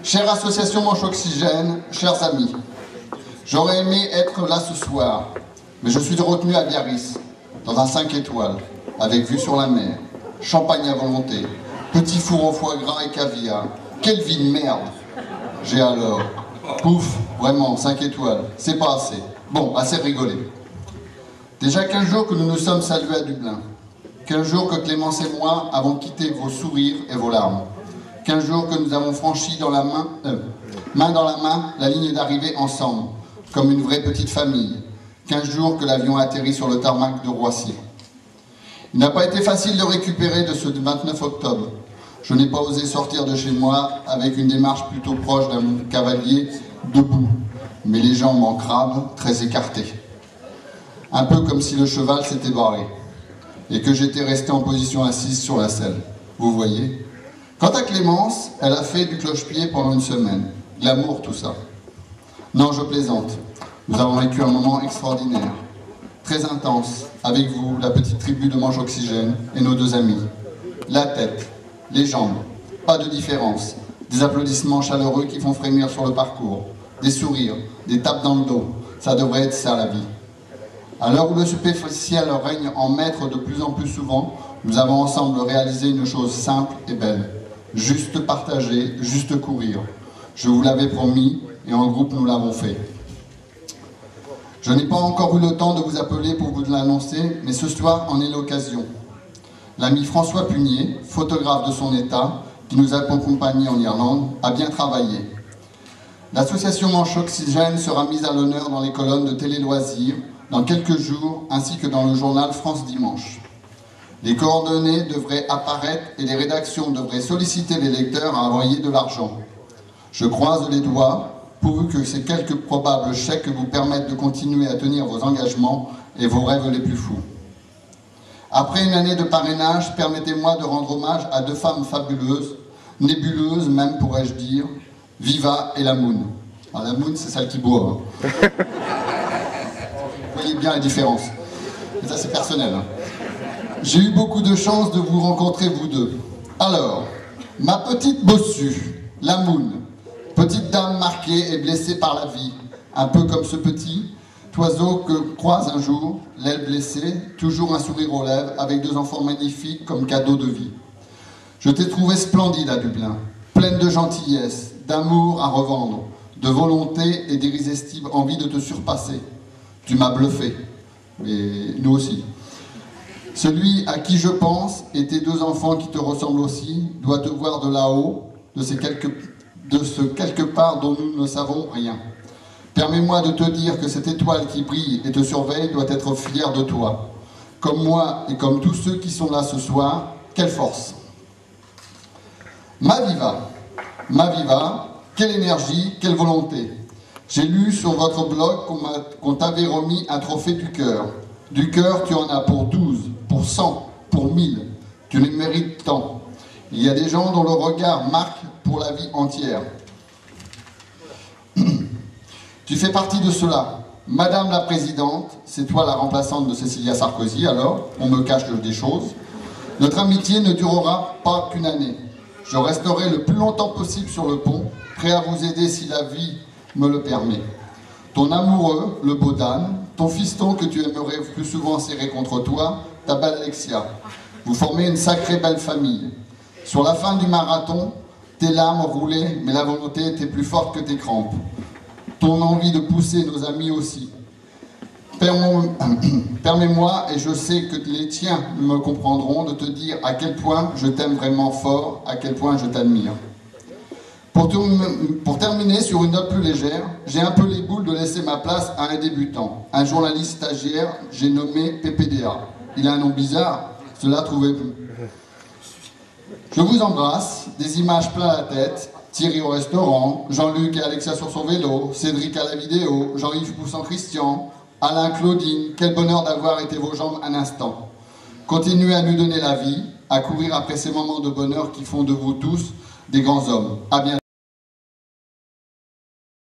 Chère association Manche Oxygène, chers amis, j'aurais aimé être là ce soir, mais je suis retenu à Biarritz, dans un 5 étoiles, avec vue sur la mer, champagne à volonté, petit four au foie gras et caviar. Quelle vie de merde! J'ai alors, pouf, vraiment, 5 étoiles, c'est pas assez. Bon, assez rigolé. Déjà 15 jours que nous nous sommes salués à Dublin. 15 jours que Clémence et moi avons quitté vos sourires et vos larmes. 15 jours que nous avons franchi dans la main dans la main, la ligne d'arrivée ensemble, comme une vraie petite famille. 15 jours que l'avion a atterri sur le tarmac de Roissy. Il n'a pas été facile de récupérer de ce 29 octobre. Je n'ai pas osé sortir de chez moi avec une démarche plutôt proche d'un cavalier debout, mais les jambes en crabe, très écartées. Un peu comme si le cheval s'était barré et que j'étais resté en position assise sur la selle. Vous voyez? Quant à Clémence, elle a fait du cloche-pied pendant une semaine. L'amour, tout ça. Non, je plaisante. Nous avons vécu un moment extraordinaire, très intense, avec vous, la petite tribu de Manche Oxygène et nos deux amis. La tête, les jambes, pas de différence. Des applaudissements chaleureux qui font frémir sur le parcours. Des sourires, des tapes dans le dos. Ça devrait être ça, la vie. À l'heure où le superficiel règne en maître de plus en plus souvent, nous avons ensemble réalisé une chose simple et belle. Juste partager, juste courir. Je vous l'avais promis et en groupe nous l'avons fait. Je n'ai pas encore eu le temps de vous appeler pour vous l'annoncer, mais ce soir en est l'occasion. L'ami François Punier, photographe de son état, qui nous a accompagnés en Irlande, a bien travaillé. L'association Manche Oxygène sera mise à l'honneur dans les colonnes de Télé Loisirs dans quelques jours, ainsi que dans le journal France Dimanche. Les coordonnées devraient apparaître et les rédactions devraient solliciter les lecteurs à envoyer de l'argent. Je croise les doigts, pourvu que ces quelques probables chèques vous permettent de continuer à tenir vos engagements et vos rêves les plus fous. Après une année de parrainage, permettez-moi de rendre hommage à deux femmes fabuleuses, nébuleuses même pourrais-je dire, Viva et la Moon. Alors, la Moon, c'est celle qui boit. Hein. Vous voyez bien la différence. Et ça, c'est personnel. Hein. J'ai eu beaucoup de chance de vous rencontrer, vous deux. Alors, ma petite bossue, la Moon, petite dame marquée et blessée par la vie, un peu comme ce petit oiseau que croise un jour, l'aile blessée, toujours un sourire aux lèvres, avec deux enfants magnifiques comme cadeau de vie. Je t'ai trouvé splendide à Dublin, pleine de gentillesse, d'amour à revendre, de volonté et d'irrésistible envie de te surpasser. Tu m'as bluffé, et nous aussi. Celui à qui je pense, et tes deux enfants qui te ressemblent aussi, doit te voir de là-haut, de ce quelque part dont nous ne savons rien. Permets-moi de te dire que cette étoile qui brille et te surveille doit être fière de toi. Comme moi et comme tous ceux qui sont là ce soir, quelle force! Ma Viva, quelle énergie, quelle volonté! J'ai lu sur votre blog qu'on t'avait remis un trophée du cœur. Du cœur, tu en as pour 12, pour 100, pour 1000. Tu les mérites tant. Il y a des gens dont le regard marque pour la vie entière. Tu fais partie de cela. Madame la Présidente, c'est toi la remplaçante de Cécilia Sarkozy, alors, on me cache des choses. Notre amitié ne durera pas qu'une année. Je resterai le plus longtemps possible sur le pont, prêt à vous aider si la vie me le permet. Ton amoureux, le beau Dan, ton fiston que tu aimerais plus souvent serrer contre toi, ta belle Alexia. Vous formez une sacrée belle famille. Sur la fin du marathon, tes larmes roulaient, mais la volonté était plus forte que tes crampes. Ton envie de pousser nos amis aussi. Permets-moi, et je sais que les tiens me comprendront, de te dire à quel point je t'aime vraiment fort, à quel point je t'admire. Pour terminer sur une note plus légère, j'ai un peu les boules de laisser ma place à un débutant, un journaliste stagiaire, j'ai nommé PPDA. Il a un nom bizarre, cela trouvait plus. Je vous embrasse, des images plein la tête, Thierry au restaurant, Jean-Luc et Alexia sur son vélo, Cédric à la vidéo, Jean-Yves poussant Christian, Alain, Claudine, quel bonheur d'avoir été vos jambes un instant. Continuez à nous donner la vie, à courir après ces moments de bonheur qui font de vous tous des grands hommes. À bientôt.